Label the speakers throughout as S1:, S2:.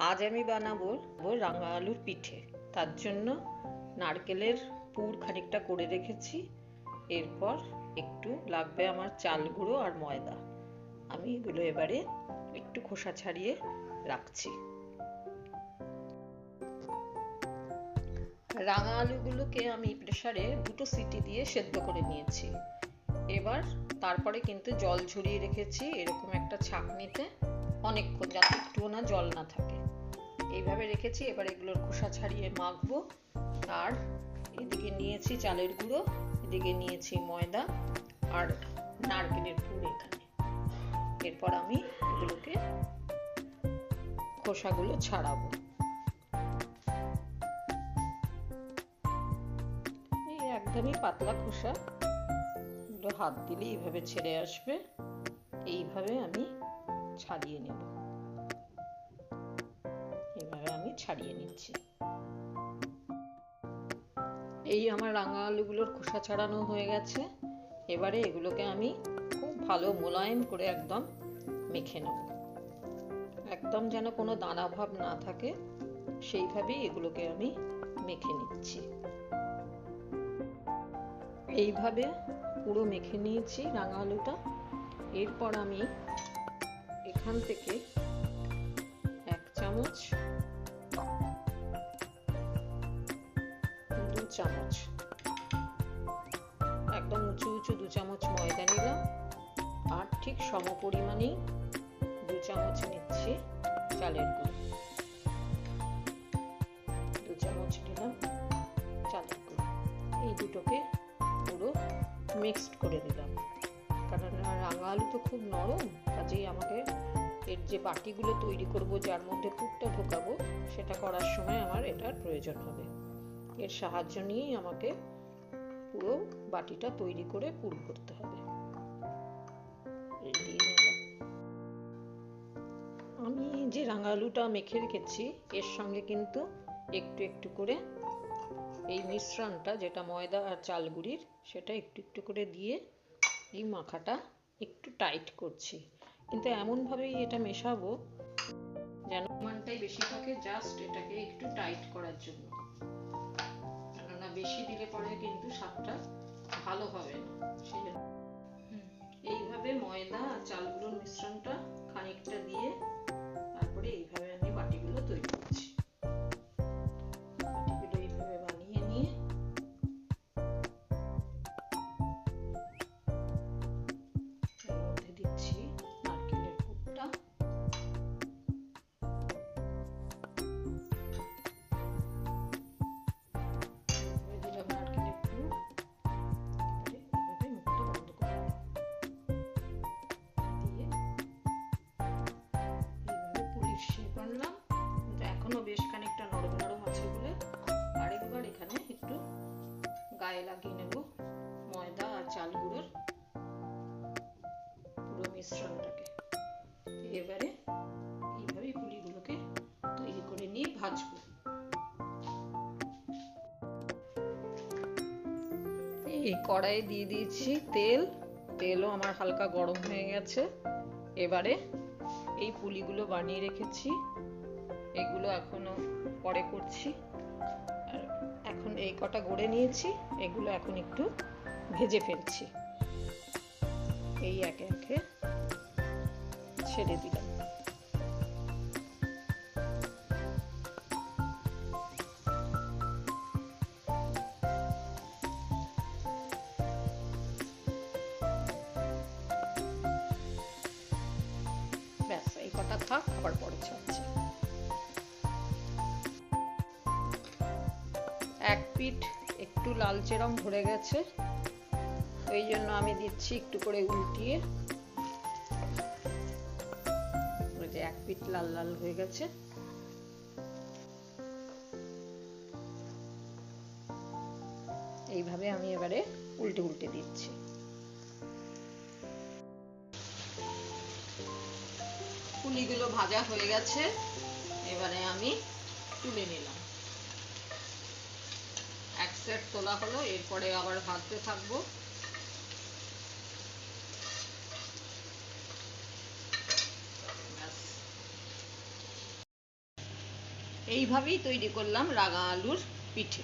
S1: আজ আমি বানাবো রাঙা আলুর পিঠে। তার জন্য নারকেলের পুর খানিকটা করে রেখেছি। এরপর একটু লাগবে আমার চাল গুঁড়ো আর ময়দা। আমি এগুলো এবারে একটু খোসা ছাড়িয়ে রাখছি। রাঙা আলুগুলোকে আমি প্রেসারে 2টো সিটি দিয়ে সেদ্ধ করে নিয়েছি। এবার তারপরে কিন্তু জল ঝরিয়ে রেখেছি এরকম একটা ছাঁকনিতে অনেকক্ষণ, যাতে একটুও না জল না থাকে। এইভাবে রেখেছি। এবার এগুলোর খোসা ছাড়িয়ে মাখবো। আর এদিকে নিয়েছি চালের গুঁড়ো, এদিকে নিয়েছি ময়দা আর নারকেলের পুর এখানে। এরপর আমি এগুলোকে খোসাগুলো ছাড়াবো। এই একদমই পাতলা খোসা, এগুলো হাত দিলে এইভাবে ছেড়ে আসবে। এইভাবে আমি ছাড়িয়ে নেব। এইভাবে আমি ছাড়িয়ে নিচ্ছি। এই আমার রাঙা আলুগুলোর খোসা ছাড়ানো হয়ে গেছে। এবারে এগুলোকে আমি খুব ভালো মোলায়েম করে একদম মেখে নেব। একদম যেন কোনো দানা ভাব না থাকে, সেইভাবেই এগুলোকে আমি মেখে নিচ্ছি। এইভাবে পুরো মেখে নিয়েছি রাঙা আলুটা। এরপর আমি এখান থেকে 1 চামচ, 2 চামচ, একদম উঁচু উঁচু 2 চামচ ময়দা নিলাম। আর ঠিক সম পরিমাণেই 2 চামচ নিচ্ছি চালের গুঁড়ো। 2 চামচ নিলাম চালের গুঁড়ো। এই দুটোকে পুরো মিক্সড করে দিলাম। কারণ রাঙা আলু তো খুব নরম, কাজেই আমাকে এর যে বাটিগুলো তৈরি করব, যার মধ্যে পুরটা ঢোকাবো, সেটা করার সময় আমার এটার প্রয়োজন হবে। এর সাহায্য নিয়েই আমাকে পুরো বাটিটা তৈরি করে পুর ভরতে হবে। আমি যে রাঙা আলুটা মেখে রেখেছি, এর সঙ্গে কিন্তু একটু একটু করে এই মিশ্রণটা, যেটা ময়দা আর চাল গুঁড়ির, সেটা একটু একটু করে দিয়ে এই মাখাটা একটু টাইট করছি। কিন্তু এমনভাবেই এটা মেশাবো যেন মানটাই বেশি থাকে, জাস্ট এটাকে একটু টাইট করার জন্য। কেননা বেশি দিলে পরে কিন্তু স্বাদটা ভালো হবে না। সেই জন্য এইভাবে ময়দা আর চালগুলোর মিশ্রণটা খানিকটা দিয়ে তারপরে এইভাবে আমি বাটিগুলো তৈরি করছি। বাটিগুলো এইভাবে বানিয়ে নিয়ে এর মধ্যে দিচ্ছি নারকেলের পুরটা। দিলাম নারকেলের পুর। এইভাবে মুখটা বন্ধ করে দিয়ে এইভাবে পুলির শেপ আনলাম। কিন্তু এখনো বেশ খানিকটা নরম নরম আছে বলে আরেকবার এখানে একটু গায়ে লাগিয়ে নেব ময়দা আর চাল গুঁড়োর পুরো মিশ্রণটাকে। এবারে এইভাবে পুলিগুলোকে তৈরি করে নিয়ে ভাজবো। এই কড়াইয়ে দিয়ে দিয়েছি তেল। তেলও আমার হালকা গরম হয়ে গেছে। এবারে এই পুলিগুলো বানিয়ে রেখেছি, এগুলো এখনো পরে করছি। আর এখন এই কটা গড়ে নিয়েছি, এগুলো এখন একটু ভেজে ফেলছি। এই একে একে ছেড়ে দিলাম। ব্যাস, এই কটা থাক, আবার পরে ছাড়ছি। এক পিঠ একটু লালচে রং ধরে গেছে, ওই জন্য আমি দিচ্ছি একটু করে উল্টিয়ে। ওই যে এক পিঠ লাল লাল হয়ে গেছে। এইভাবে আমি এবারে উল্টে উল্টে দিচ্ছি। পুলিগুলো ভাজা হয়ে গেছে, এবারে আমি তুলে নিলাম। এক সেট তোলা হলো, এরপরে আবার ভাজতে থাকবো। এইভাবেই তৈরি করলাম রাঙা আলুর পিঠে।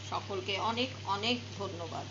S1: সকলকে অনেক অনেক ধন্যবাদ।